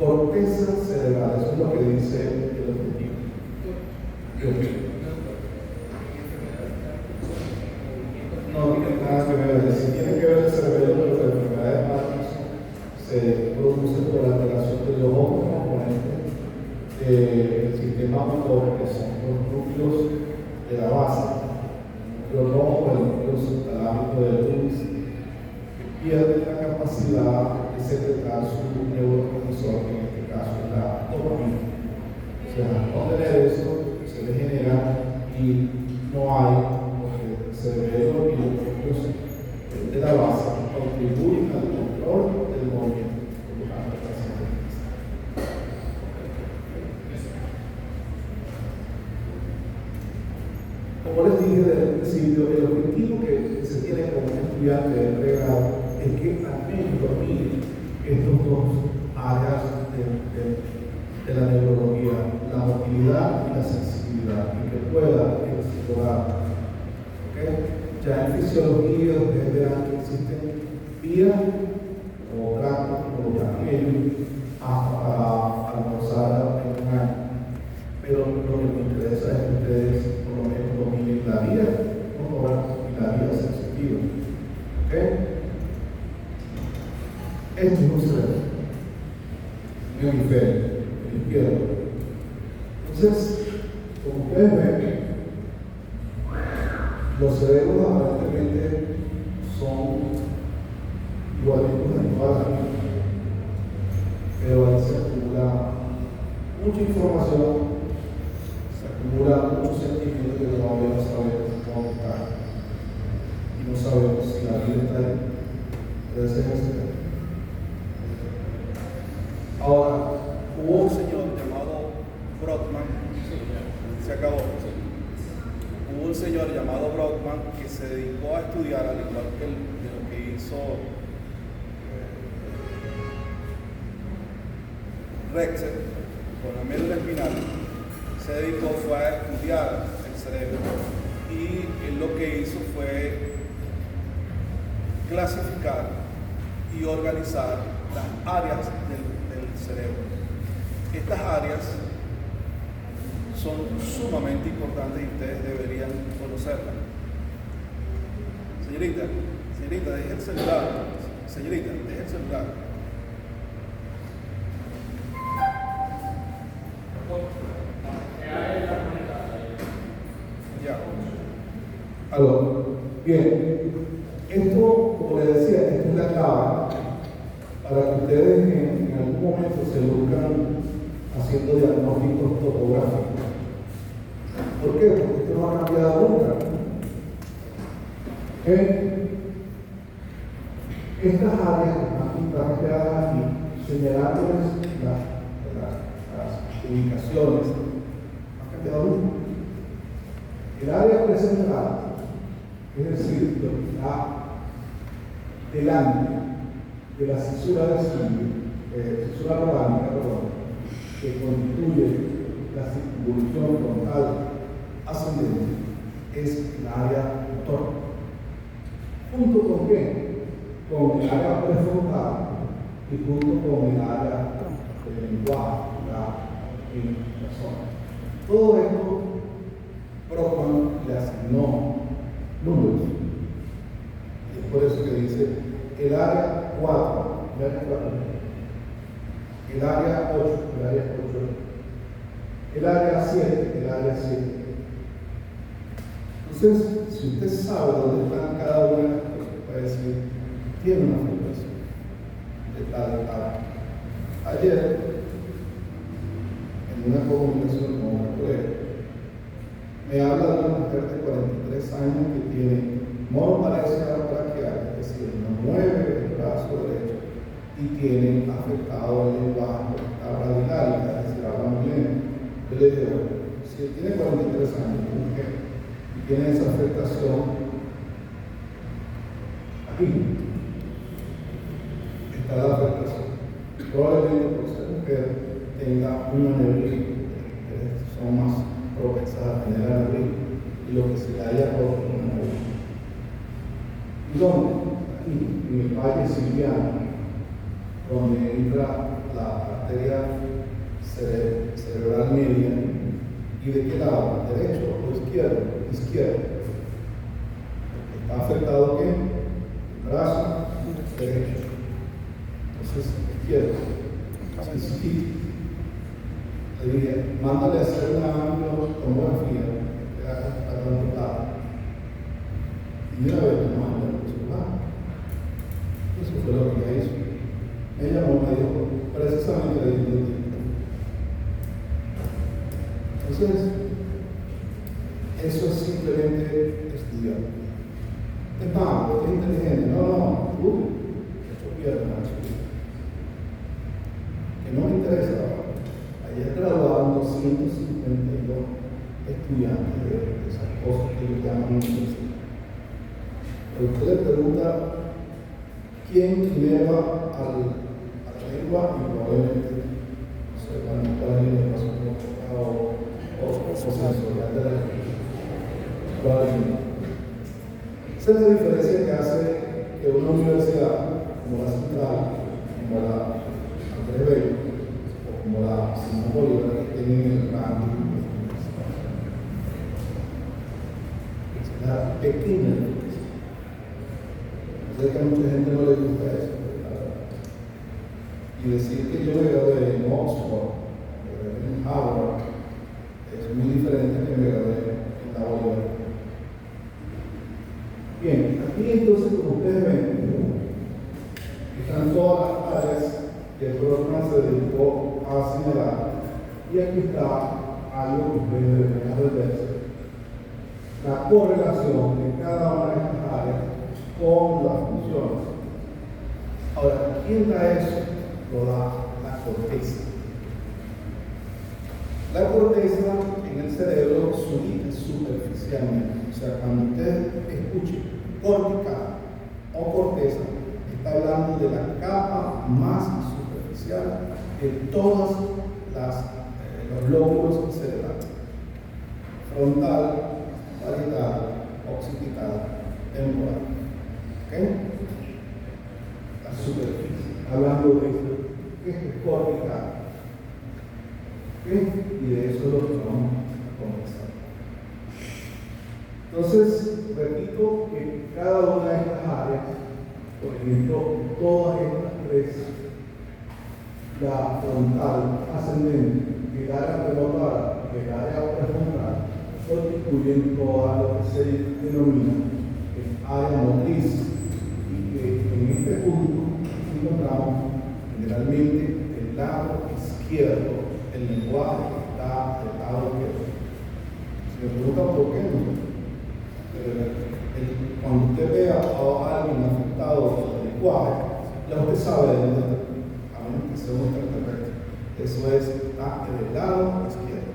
corteza cerebral. Eso es lo que dice el objetivo. No tiene nada que ver, si tiene que ver el cerebelo, pero la enfermedad de Parkinson se produce por la alteración de los otros componentes del sistema motor, que son los núcleos de la base, pero no por el núcleo subtalámico del luz, que pierde la capacidad de secretar su neurotransmisor, que en este caso es la dopamina. O sea, no tener eso se degenera y no hay, porque el cerebro y los núcleos de la base contribuyen al control del movimiento. Como les dije desde el principio, el objetivo que se tiene como estudiante de pregrado es que al menos domine estos dos áreas de la neurología, la motilidad y la sensibilidad, y que pueda explorar. ¿Okay? Ya en fisiología, ustedes verán que existen vías o tractos o camiones hasta para almorzar en un año. Pero lo que me interesa es que ustedes por lo menos dominen la vía motora y la vía sensitiva. ¿Okay? Este es un cerebro, un hemisferio, el izquierdo. Entonces, como ustedes ven, los cerebros aparentemente son igualitos en toda la vida, pero ahí se acumula mucha información, se acumula muchos sentimientos que todavía no sabemos cómo está y no sabemos si la vida está ahí. Puede ser este. Ahora, Hubo un señor llamado Brodmann, se acabó. Hubo un señor llamado Brodmann que se dedicó a estudiar, al igual que de lo que hizo Rexel con la médula espinal, se dedicó fue a estudiar el cerebro y él lo que hizo fue clasificar y organizar las áreas del cerebro. Estas áreas son sumamente importantes y ustedes deberían conocerlas. Señorita, deje el celular. Señorita, deje el celular. Ya. aló. Bien, esto, como les decía, esto es la clave para que ustedes en algún momento se luzcan haciendo diagnósticos topográficos. ¿Por qué? Porque esto no ha cambiado nunca. Estas áreas que están pintadas aquí, señalándoles las ubicaciones, no han cambiado nunca. El área presental, es decir, lo que está delante de la cisura de cisura rodánica, que constituye la circunvolución frontal ascendente, es el área motor. ¿Junto con qué? Con el área prefrontal y junto con el área del lenguaje, en la zona. Todo esto, Brodmann le asignó números. Y es por eso que dice el área 4, el área 8, el área 7, el área 7. Entonces, si usted sabe dónde están cada una de las cosas, puede decir, tiene una afectación de tal. Ayer, en una comunicación con una colega, me habla de una mujer de 43 años que tiene monoparesia braquial, es decir, no mueve el brazo derecho y tiene afectado el lenguaje, está radical, es decir, habla muy bien. Yo le digo, si él tiene 43 años, y tiene esa afectación, aquí está la afectación. Probablemente por ser mujer tenga una neurina, son más propensas a tener alergia y lo que se le haya roto una neurina. ¿Y dónde? Aquí, en el valle siliano, donde entra la arteria cerebral media. ¿Y de qué lado? ¿Derecho o izquierdo? Izquierdo. ¿Está afectado qué? El brazo derecho. Entonces, izquierdo. Le dije, mándale a hacer una tomografía, para Eso es simplemente estudiar. Es malo, es inteligente. No, eso pierde más. Que no me interesa. Ayer graduaron 252 estudiantes de esas cosas que ellos llaman universidad. Pero usted le pregunta quién lleva a la lengua y probablemente no sé cuál lengua o sensorial de la lengua. Esa es la diferencia que hace que una universidad como la Central, como la Andrés Bello o como la Simón Bolívar que tienen el ranking, es la pequeña diferencia. Sé que a mucha gente no le gusta eso, y decir que yo me gradué en Oxford, en Harvard, es muy diferente a que me gradué en la Bolívar. Bien, aquí entonces, como ustedes ven, están todas las áreas que el programa se dedicó a señalar, y aquí está algo que ustedes deben aprender: la correlación de cada una de estas áreas con las funciones. Ahora, ¿quién da eso? Lo da la corteza. La corteza en el cerebro se ubica superficialmente. O sea, cuando usted escuche cortical o corteza, está hablando de la capa más superficial de todos los lóbulos cerebrales: frontal, parietal, occipital, temporal. ¿Ok? La superficie. Hablando de esto, que es cortical. ¿Ok? Y de eso es lo que vamos a conversar. Entonces, repito que cada una de estas áreas, por ejemplo, todas estas tres, la frontal ascendente, el área prefrontal y el área prefrontal, constituyen toda lo que se denomina el área motriz, y que en este punto encontramos generalmente el lado izquierdo, el lenguaje está del lado izquierdo. Si me preguntan por qué, no. Cuando usted ve a alguien afectado por el lenguaje, ya usted sabe de dónde está, a menos que sea un extraterrestre. Eso es, está en el lado izquierdo.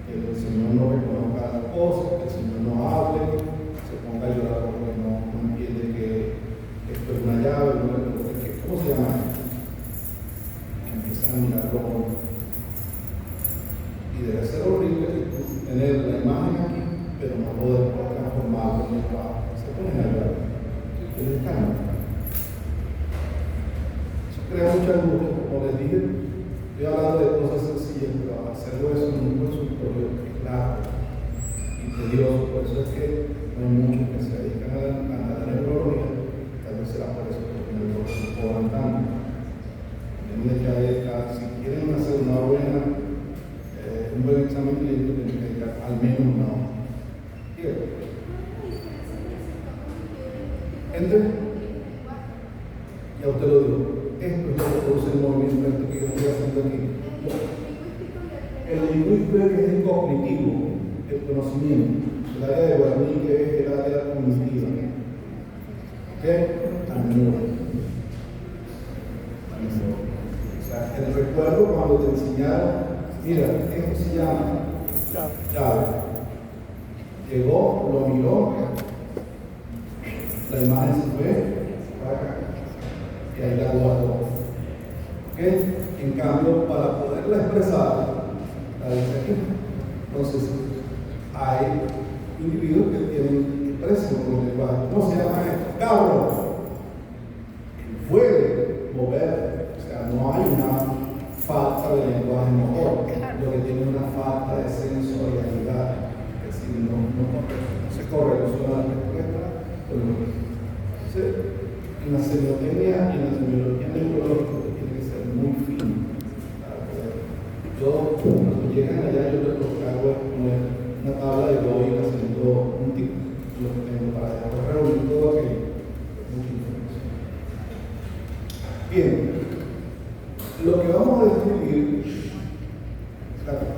Que el Señor no reconozca las cosas, que el Señor no hable, se ponga a llorar porque no entiende que esto es una llave, ¿cómo se llama? Que empiezan a mirarlo. Y debe ser horrible tener la imagen aquí, pero no poder transformarlo en el trabajo. Se pone a llorar. ¿Qué les cambia? Eso crea mucha angustia. Como les dije, estoy hablando de cosas sencillas, pero hacerlo eso en un consultorio es largo y tedioso. Por eso es que no hay muchos que se dedican a la neurología. Tal vez será por eso, porque en el doctor no cobran tanto. Si quieren hacer un buen examen clínico, tienen que dedicar al menos una hora. ¿Entienden? Ya usted lo dijo. Esto es lo que produce el movimiento que yo estoy haciendo aquí. El lingüístico es el cognitivo, el conocimiento. El área de Wernicke es el área cognitiva. ¿Ok? La memoria. O sea, el recuerdo cuando te enseñaron, mira, esto se llama llave. Llegó, lo miró, la imagen se fue para acá y ahí la guardó. ¿Ok? En cambio, para poderla expresar, la dice aquí. Entonces, hay individuos que tienen expresión con el lenguaje. ¿Cómo se llama esto? Cabro. Puede mover, o sea, no hay una falta de lenguaje motor, lo que tiene una falta de sensorialidad. Es decir, no se correlaciona la respuesta con lo que en la semiotecnia y en la semiología neurológica tiene que ser muy fino para poder. Yo, cuando llegan allá, yo lo que hago es poner una tabla de Boyle haciendo un tipo, lo que tengo para después reunir todo aquello. Mucha información. Bien, lo que vamos a describir,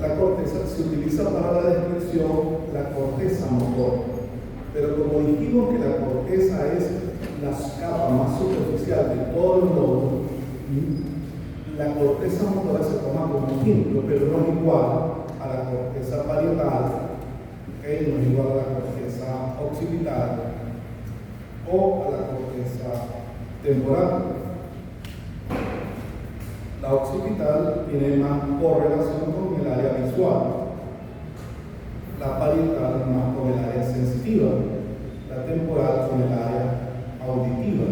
la corteza se utiliza para la descripción la corteza motora. Pero como dijimos que la corteza es la capa más superficial de todo el lóbulo, la corteza motora se toma como ejemplo, pero no es igual a la corteza parietal, ¿okay? No es igual a la corteza occipital o a la corteza temporal. La occipital tiene más correlación con el área visual, la parietal más con el área sensitiva, la temporal con el área auditiva,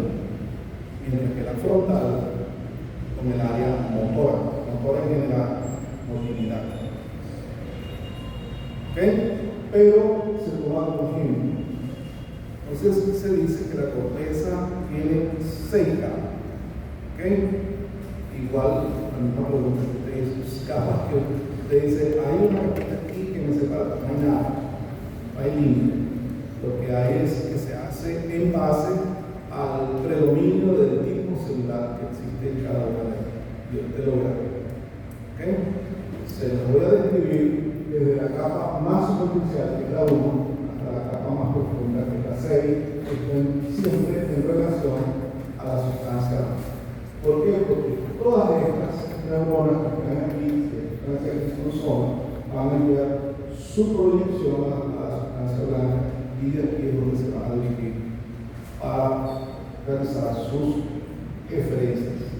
mientras que la frontal con el área motora en general, motilidad. ¿Okay? Pero se toma como ejemplo. Entonces se dice que la corteza tiene 6 capas. ¿Okay? Igual, la misma pregunta que usted dice, capas que usted dice, hay una capita aquí que me separa, no hay nada, no hay límite. Lo que hay es que se hace en base al predominio del tipo celular que existe en cada una de ellas. Y usted lo verá. ¿Okay? Se los voy a describir desde la capa más superficial, que es la 1, hasta la capa más profunda, que es la 6, que están siempre en relación a la sustancia. ¿Por qué? Porque todas estas neuronas que están aquí, que están aquí en su zona, van a enviar su proyección a la sustancia blanca y de aquí es donde se van a dirigir para realizar sus eferencias.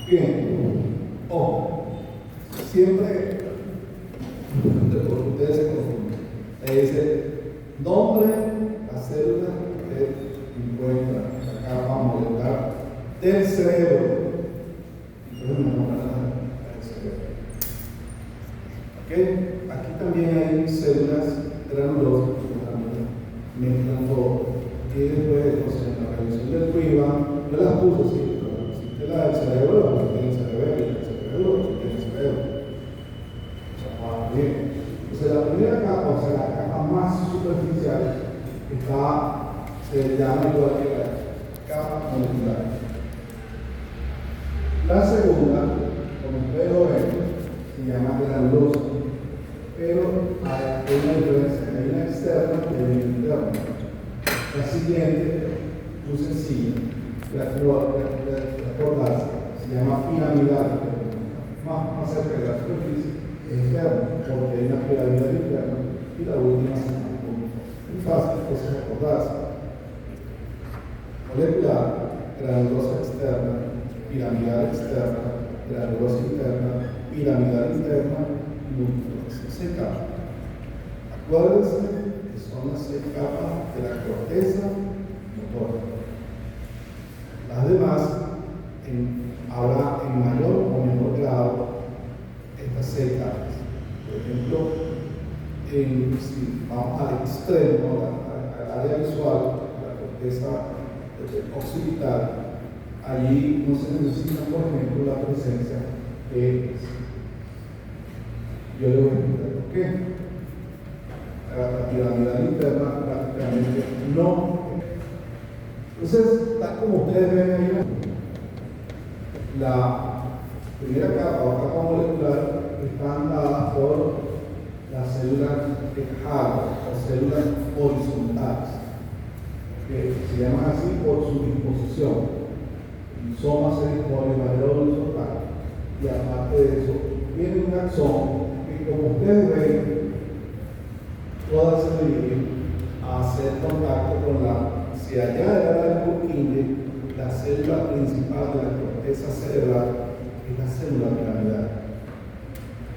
Bien, siempre ustedes se confunden. Le dice nombre, la célula que encuentra la capa molecular del cerebro. Entonces me nombra el cerebro. ¿Okay? Aquí también hay células granulosas que mezclan todo. Y después, en la revisión del PRIVA, yo las puse así. La del cerebro, la tiene el cerebro, y el cerebro, tiene el cerebro. Bien. Entonces, la primera capa, o sea, la capa más superficial, se llama igual que la capa molecular. La segunda, como ustedes lo ven, se llama granulosa, pero hay una diferencia, hay una externa y hay una interna. La siguiente, muy sencilla. Recordarse, se llama piramidal, más cerca de la superficie, es externa, porque hay una piramidal interna y la última se llama punto. Muy fácil, entonces recordarse. Molecular, granulosa externa, piramidal externa, granulosa interna, piramidal interna y múltiples. 6 capas. Acuérdense que son las 6 capas de la corteza motora. Las demás habrá en mayor o menor grado estas 6 capas. Por ejemplo, si vamos al extremo, al área visual, la corteza occipital, allí no se necesita, por ejemplo, la presencia de yo le voy a explicar por qué. La piramidal interna prácticamente no. Entonces, tal como ustedes ven ahí, la primera capa o capa molecular están dadas por las células tejadas o células horizontales, que se llaman así por su disposición. El soma se dispone de manera horizontal y aparte de eso, tiene un axón que, como ustedes ven, todas se dirigen a hacer contacto con si allá era el Purkinje, la célula principal de la corteza cerebral es la célula piramidal.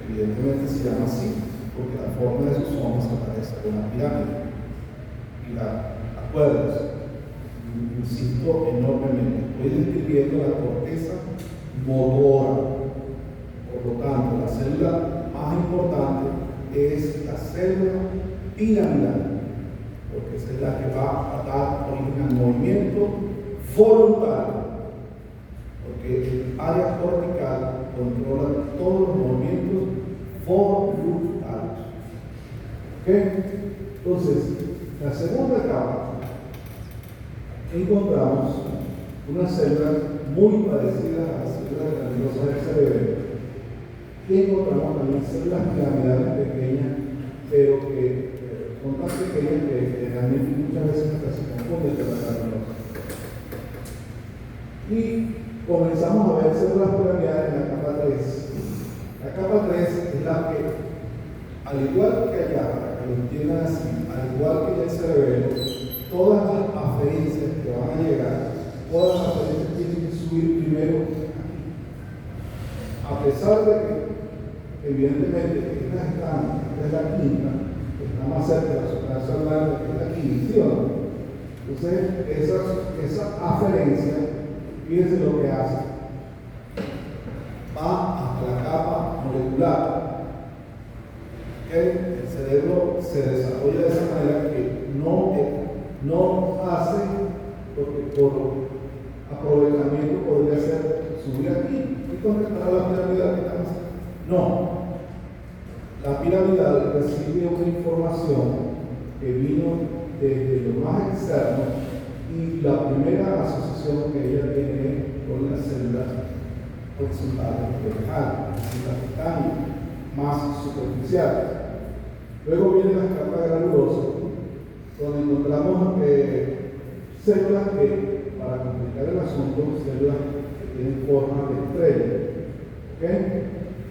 Evidentemente se llama así, porque la forma de sus somas se parece a una pirámide. Y acuérdense, insisto enormemente, estoy describiendo la corteza motora. Por lo tanto, la célula más importante es la célula piramidal, porque esa es la que va a dar origen al movimiento voluntario, porque el área cortical controla todos los movimientos voluntarios. ¿Ok? Entonces, la segunda capa encontramos unas células muy parecidas a las células granulosas del cerebro. Y encontramos también células piramidales pequeñas, pero que son tan pequeñas que realmente muchas veces hasta se confunden con las granulosas. Y comenzamos a ver células piramidales en la capa 3. La capa 3 es la que, al igual que allá, para que lo entiendan así, al igual que en el cerebro, todas las aferencias que van a llegar, todas las aferencias tienen que subir primero aquí. A pesar de que, evidentemente, estas están, esta es la quinta, está más cerca de la sustancia blanca que la quinta, ¿sí o no? Entonces, esa aferencia, fíjense lo que hace. Va hasta la capa molecular. El cerebro se desarrolla de esa manera que no hace lo que por aprovechamiento podría ser subir aquí y conectar la piramidal que estamos haciendo. No. La piramidal recibe una información que vino desde lo más externo y la primera asociación que ella tiene con las células horizontales verticales, las que están más superficiales. Luego vienen las capas granulosas, donde encontramos células que, para complicar el asunto, células que tienen forma de estrella.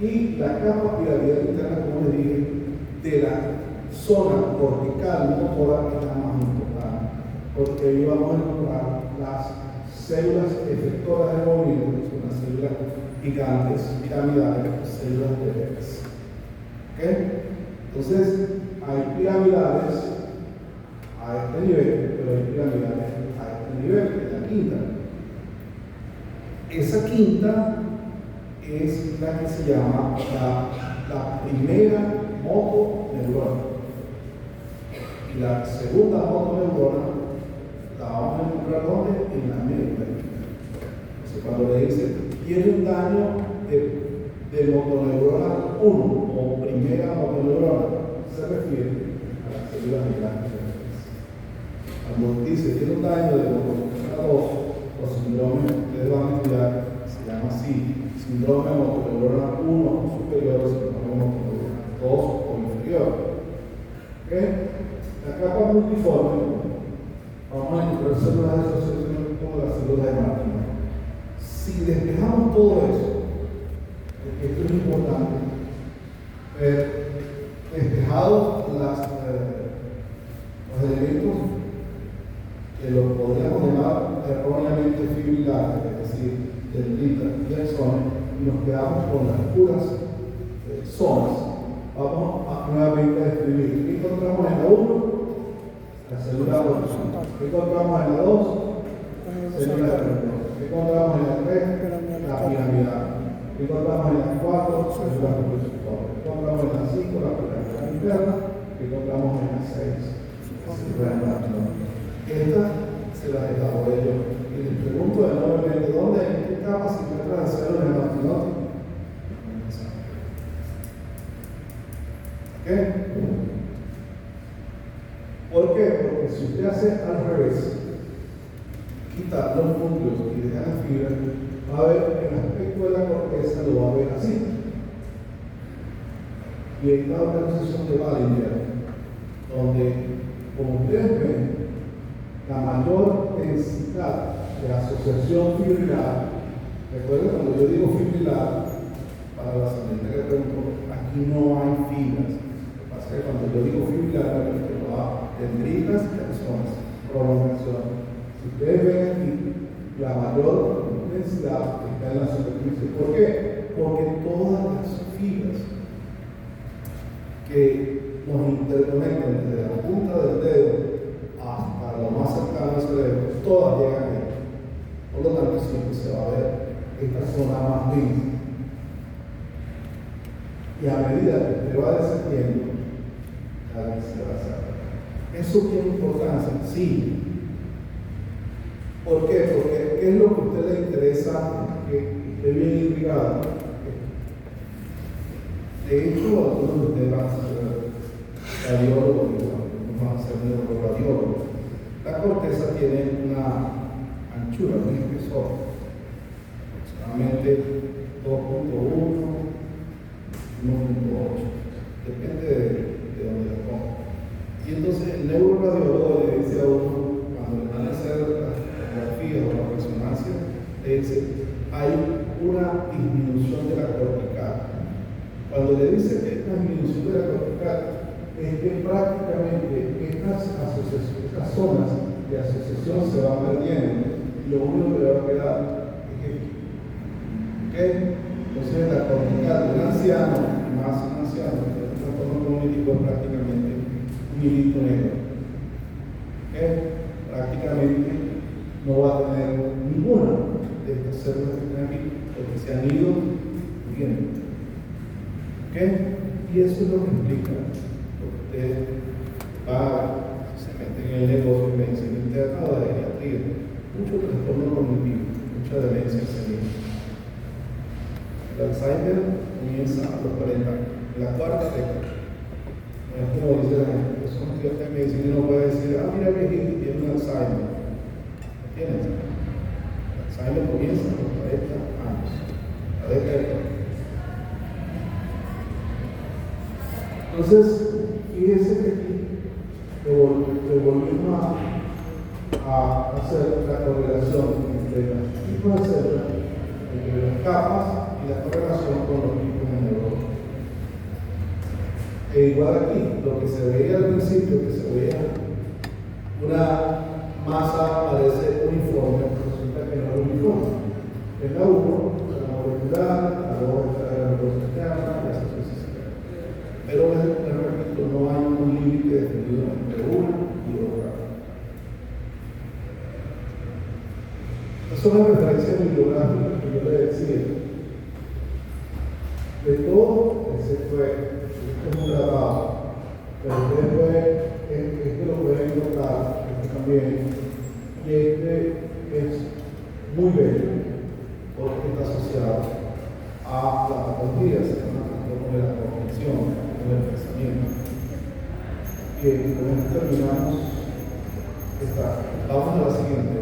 Y la capa piramidal interna, como les dije, de la zona cortical motora es la más importante, porque ahí vamos a encontrar las células efectoras de movimiento, que son las células gigantes, piramidales, células de Bex. Entonces, hay piramidales a este nivel, pero hay piramidales a este nivel, que es la quinta. Esa quinta es la que se llama la primera motoneurona. Y la segunda motoneurona la vamos a encontrar ¿dónde? En la médula. Entonces, cuando le dice tiene un daño de motoneurona 1 o primera motoneurona, se refiere a las células migrantes. Cuando dice tiene un daño de motoneurona 2 o síndrome, ustedes van a estudiar, se llama así, síndrome de motoneurona 1 superior o síndrome de motoneurona 2 o inferior. La capa multiforme, vamos a encontrar células de asociación como las células de Martin. Si despejamos todo eso, porque esto es importante, despejados los elementos que lo podríamos llamar erróneamente fibrilares, es decir, dendritas y axones, y nos quedamos con las puras zonas. Vamos nuevamente a describir. ¿Qué encontramos en la 1? La célula 1. ¿Qué encontramos en la 2? Célula de retorno. ¿Qué encontramos en la 3? La piramidal. ¿Qué encontramos en la 4? Célula de receptor. ¿Qué encontramos en la 5? La piramidal interna. ¿Qué encontramos en la 6? La célula de retorno. Esta se la elaboré yo. Y les pregunto de nuevo, ¿dónde en qué capa se encuentra la célula de retorno? ¿Por qué? Porque si usted hace al revés, quita los núcleos y deja las fibras, va a ver el aspecto de la corteza, lo va a ver así. Y esta organización de Ballinger, donde, como ustedes ven, la mayor densidad de asociación fibrilar, recuerden cuando yo digo fibrilar, para la señorita que preguntó, aquí no hay fibras. Que cuando yo digo fibrilar, me refiero a dendritas y axones, prolongación. Si ustedes ven aquí, la mayor densidad está en la superficie. ¿Por qué? Porque todas las fibras que nos interconectan desde la punta del dedo hasta lo más cercano al cerebro, todas llegan ahí. Por lo tanto, siempre se va a ver esta zona más densa. Y a medida que usted va descendiendo, eso tiene importancia, sí. ¿Por qué? Porque ¿qué es lo que a usted le interesa que esté bien intrigado? De hecho, algunos de ustedes van a saber radiólogo, vamos a hacer neuroradiólogo. La corteza tiene una anchura, un espesor, aproximadamente 2.1, 1.8, depende de dónde la ponga. Y entonces el neuroradiólogo le dice a uno, cuando le van a hacer la tomografía o la resonancia, le dice, hay una disminución de la cortical. Cuando le dice que hay una disminución de la cortical, es que prácticamente estas zonas de asociación se van perdiendo y lo único que le va a quedar es esto. ¿Ok? Entonces la cortical de un anciano, más un anciano, que es un trastorno cognitivo, es prácticamente un hilito negro. ¿Ok? Prácticamente no va a tener ninguna de estas células que están aquí porque se han ido muriendo. ¿Ok? Y eso es lo que explica lo que usted va, se mete en el negocio de medicina interna o de geriatría. Mucho trastorno cognitivo, mucha demencia senil. El Alzheimer comienza a los 40 años, en la cuarta década. No es como dice la gente, que son estudiantes de medicina y no puede decir, ah, mira, viejito, tiene un Alzheimer. ¿Entiendes? El Alzheimer comienza a los 40 años, la década de 40. Entonces, fíjese que aquí le volvimos a hacer la correlación entre los tipos de células, entre las capas y la correlación con los tipos de neuronas. E igual aquí, lo que se veía al principio, que se veía una masa parece uniforme, resulta que no es uniforme. Es la 1, la molecular, la 2 está la glucosa externa, y así sucesivamente. Pero repito, no hay un límite definido entre una y otra. Esa es una referencia bibliográfica que yo le decía. De todo, excepto este es un grabado, pero después este lo pueden encontrar, este también, y este es muy bello porque está asociado a la patología, se llama trastorno de la cognición, del pensamiento. Y con esto terminamos esta. Vamos a la siguiente.